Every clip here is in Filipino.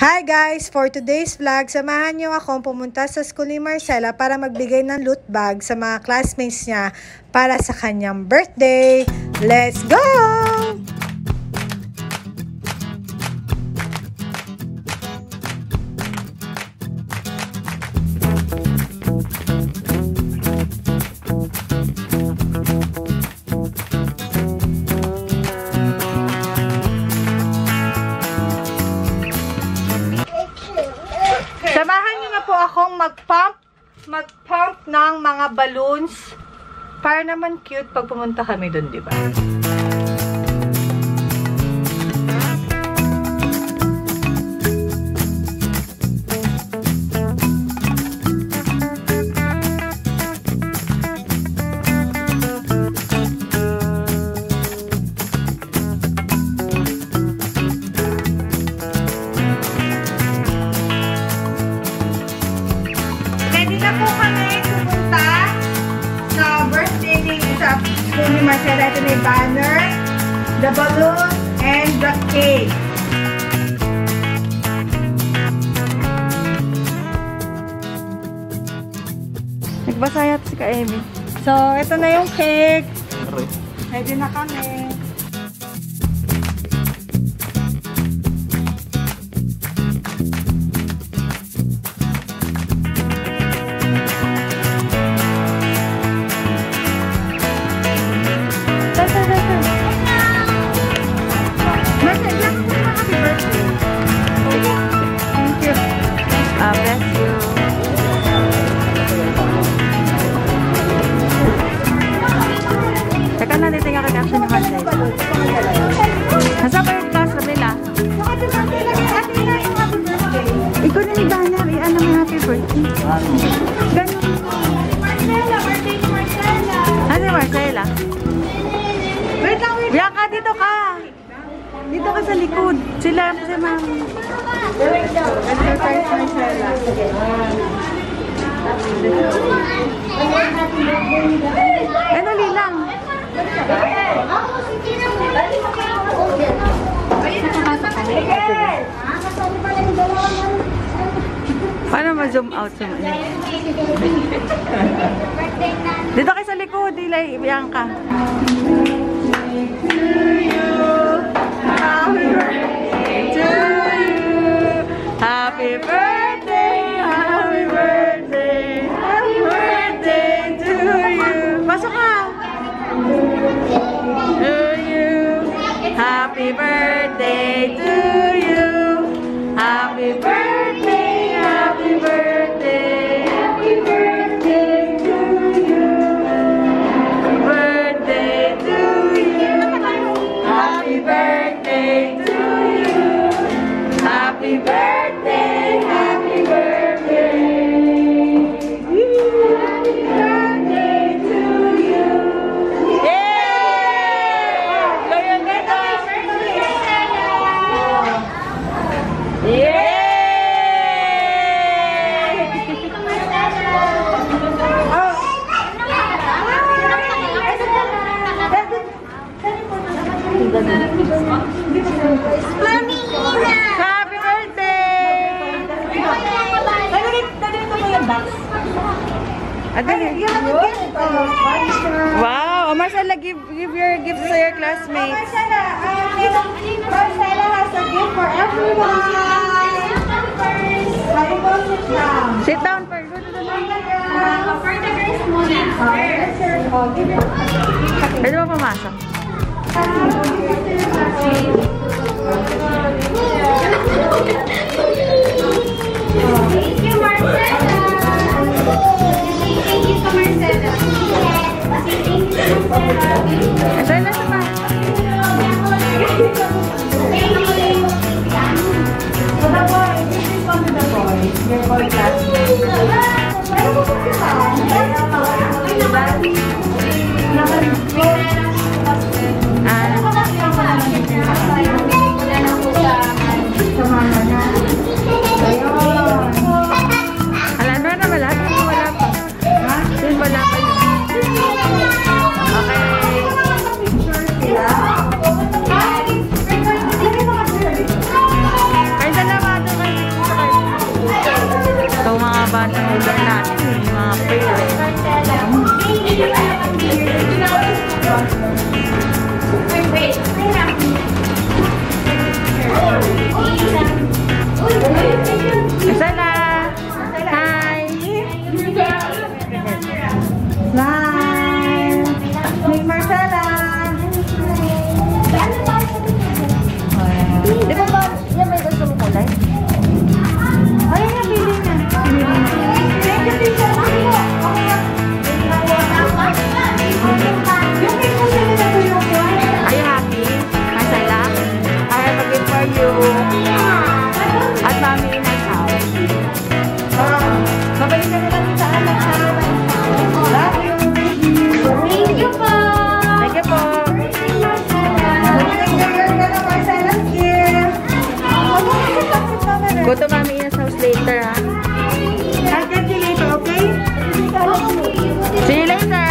Hi guys! For today's vlog, samahan niyo akong pumunta sa school ni Marcela para magbigay ng loot bag sa mga classmates niya para sa kanyang birthday. Let's go! Samahan niyo na po akong mag-pump ng mga balloons para naman cute pag pumunta kami doon, di ba? Ni Marcela, ito na yung banner, the balloon, and the cake. Nagbasa yata si Ka-Emi. So, ito na yung cake. Ready na kami. Nasa pa yung classroom nila? Ikaw na yung banner. Iyan naman happy birthday. Ganun. Marcela, birthday ni Marcela. Ano yung Marcela? Wait lang, wait. Bianca, dito ka. Dito ka sa likod. Sila si mami. Wait lang. Birthday ni Marcela. Ano lilang? Paano ma-zoom out sa mga? Dito kayo sa likod, Dilay, Bianca. Happy birthday, happy birthday, happy birthday to you. Pasok ka! To you, happy birthday to you, happy birthday, happy birthday, happy birthday to you, happy birthday to you, happy birthday to you, happy birthday, happy birthday, happy birthday to you. Happy birthday! Wow! Marcela, give your gifts to your classmates. Marcela has a gift for everyone. Sit down first. For the girls muna. Pwede mo pumasok. Thank you, Marcela. Thank you to Marcela. Thank you to Marcela. Ito na sa pa. So the boy, this is one to the boy. Your boy classmate. Ano po po kita? baba ng lugar natin, yung mga parents. Marcela! Hi! Smile! Hey, Marcela! Di ba ba, yan may gusto mo kulay? Ay, nabili na. Thank you, teacher. Are you happy, Marcela? I have a gift for you. At Mommy in my house. Babalik ka na lang sa anak sa love you. Thank you po! Thank you po. Marcela's gift. Go to Mommy Ina's house later, ha? I'll get you later, okay? See you later.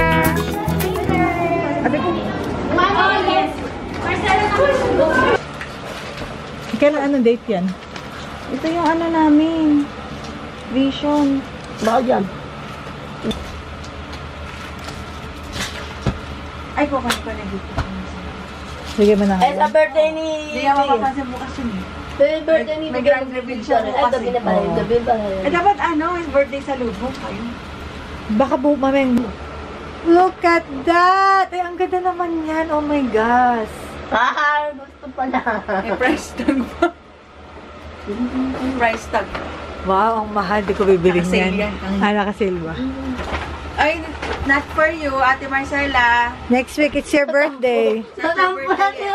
Kailan anong date yan? Ito yung ano namin. Vision. Baka dyan. Ay, kukuha ko na dito. Sige mo na. Eh, sa birthday ni... Hindi ako mapapansin bukas yun eh. Sa birthday ni... May grand reveal siya Ay, bukas gabi na eh. pala. Gabi ba? Eh, dapat ano, is birthday sa lubong kayo. Baka buhok mameng. Look at that! Ay, ang ganda naman yan. Oh my gosh. Ah, gusto pala. May price tag pa. Price tag. Wow, ang mahal. Di ko bibiling Naka-sale yan. yan. Ah, nakasilba. Ay, not for you, Ate Marcela. Next week, it's your birthday. Sa your birthday.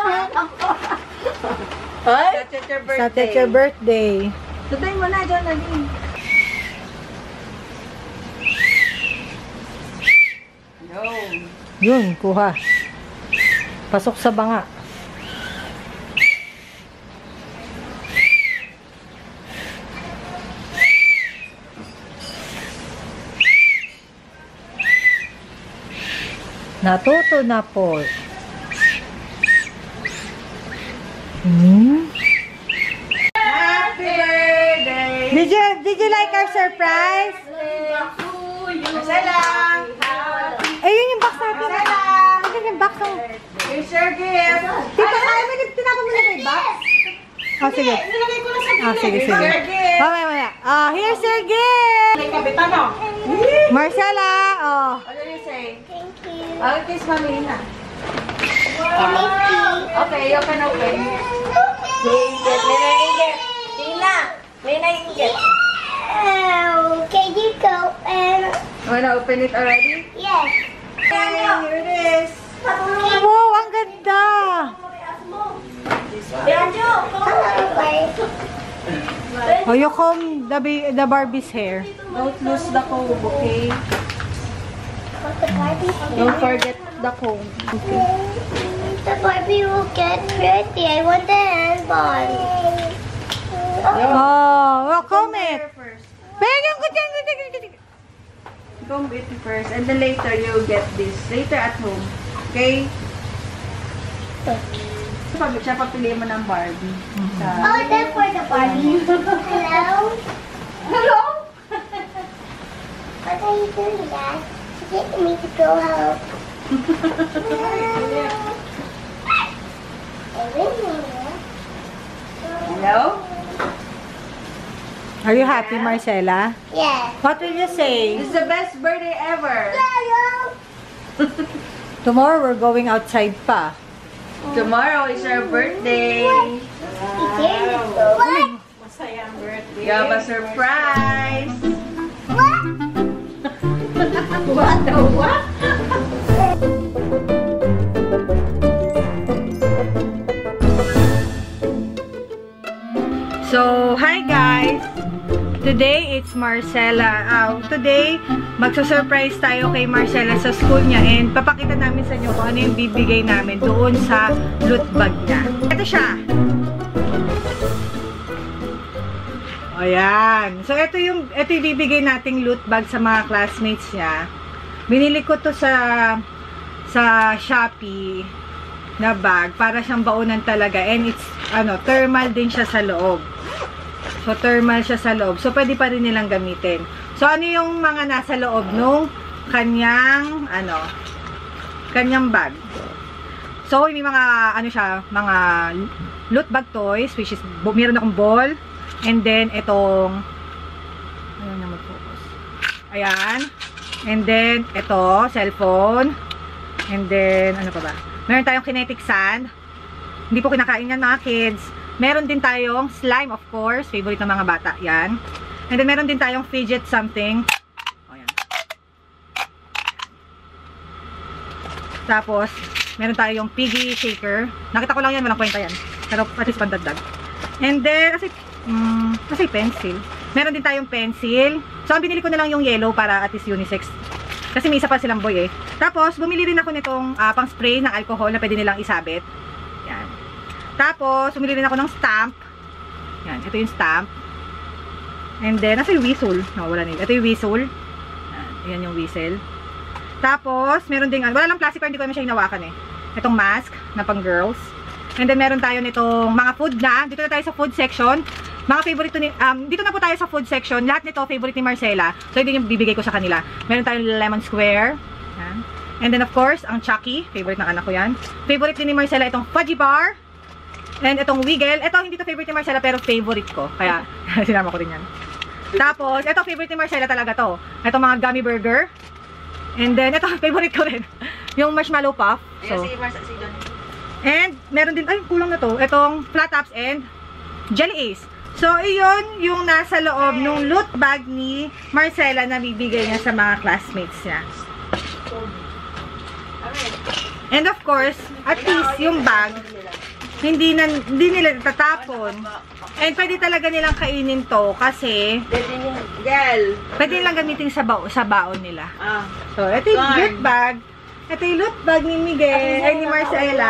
Ay? That's your Sa birthday. your birthday. Tutay mo na, John, Nadine. No. Yun, kuha. Pasok sa banga. Natuto na po. Happy birthday! Did you like our surprise? Marcela! Ayun yung box natin. Marcela! Ayun yung box ng... Here's your gift! Tita, ay, may tinapon mo na ba yung box? Oh, sige. Nilagay ko na sa Ah, sige, Here's sige. your gift! Mamaya. Ah, here's your gift! May kapitan mo! Marcela, oh. What do you say? Thank you. I'll kiss Mami na. Wow. Okay, you can open. Ingit. May naingit. Tina, may naingit. Can you go and... Wanna open it already? Yes. Okay, here it is. Wow, ang ganda. Bianjo, Oh, you comb the Barbie's hair. Don't lose the comb, okay? the Barbie. Don't forget the comb. The Barbie will get pretty. I want the handball. Oh, well, comb it. First. Pegang ko dyan. Comb it first, and then later you'll get this. Later at home. Okay? Siya papiliin mo ng Barbie. Sa... Oh, that's for the Barbie. Hello? Hello? What are you doing, Dad? Get me to go home. Hello? Are you happy, Marcela? Yeah. What will you say? This is the best birthday ever. Tomorrow we're going outside pa. Tomorrow is our birthday. What? You have a surprise. What? What the what? So, hi guys! Today, it's Marcela. Today, magsa-surprise tayo kay Marcela sa school niya and papakita namin sa inyo kung ano yung bibigay namin doon sa loot bag niya. Ito siya! Ayan. So, ito yung bibigay nating loot bag sa mga classmates niya. Binili ko to sa Shopee na bag para siyang baunan talaga and it's thermal din siya sa loob. So, thermal siya sa loob. So, pwede pa rin nilang gamitin. So, So, ano yung mga nasa loob nung kanyang, kanyang bag? So, may mga, mga loot bag toys, which is, meron akong ball, and then, itong, ayun na mag-focus. Ayan. And then, ito, cellphone. And then, ano pa ba? Meron tayong kinetic sand. Hindi po kinakain yan, mga kids. Meron din tayong slime, of course. Favorite ng mga bata. Yan. And then, meron din tayong fidget something. O, yan. Tapos, meron tayong piggy shaker. Nakita ko lang yan. Walang kwenta yan. Pero, at least pandagdag. And then, kasi pencil. Meron din tayong pencil. So, ang binili ko na lang yung yellow para at least unisex. Kasi may isa pa silang boy eh. Tapos, bumili rin ako nitong pang spray ng alcohol na pwede nilang isabit. Yan. Tapos, bumili rin ako ng stamp. Yan. Ito yung stamp. And then, nasa yung whistle. No, wala nila. Ito yung whistle. Yan yung whistle. Tapos, meron din, wala lang plastic pero hindi ko naman siya hinawakan eh. Itong mask na pang girls. And then, meron tayo nitong mga food na. Dito na tayo sa food section. Mga favorite ni, dito na po tayo sa food section. Lahat nito, favorite ni Marcela. So, ito yung bibigay ko sa kanila. Meron tayong lemon square. Yan. And then, of course, ang Chucky. Favorite ng anak ko yan. Favorite din ni Marcela itong fudgy bar. And itong wiggle. Ito, hindi to favorite ni Marcela, pero favorite ko. Kaya, sinama ko rin yan. Tapos, ito, favorite ni Marcela talaga to. Ito, mga gummy burger. And then, ito, favorite ko rin. Yung marshmallow puff. So, and, meron din, ay, kulang na to. Itong flat tops and jelly ace. So, iyon yung nasa loob nung loot bag ni Marcela na bibigay niya sa mga classmates niya. And of course, at least yung bag, hindi nila tatapon. And pwede talaga nilang kainin to kasi pwede nilang gamitin sa baon nila. So, ito yung loot bag. Ito yung loot bag ni Miguel, ay ni Marcela.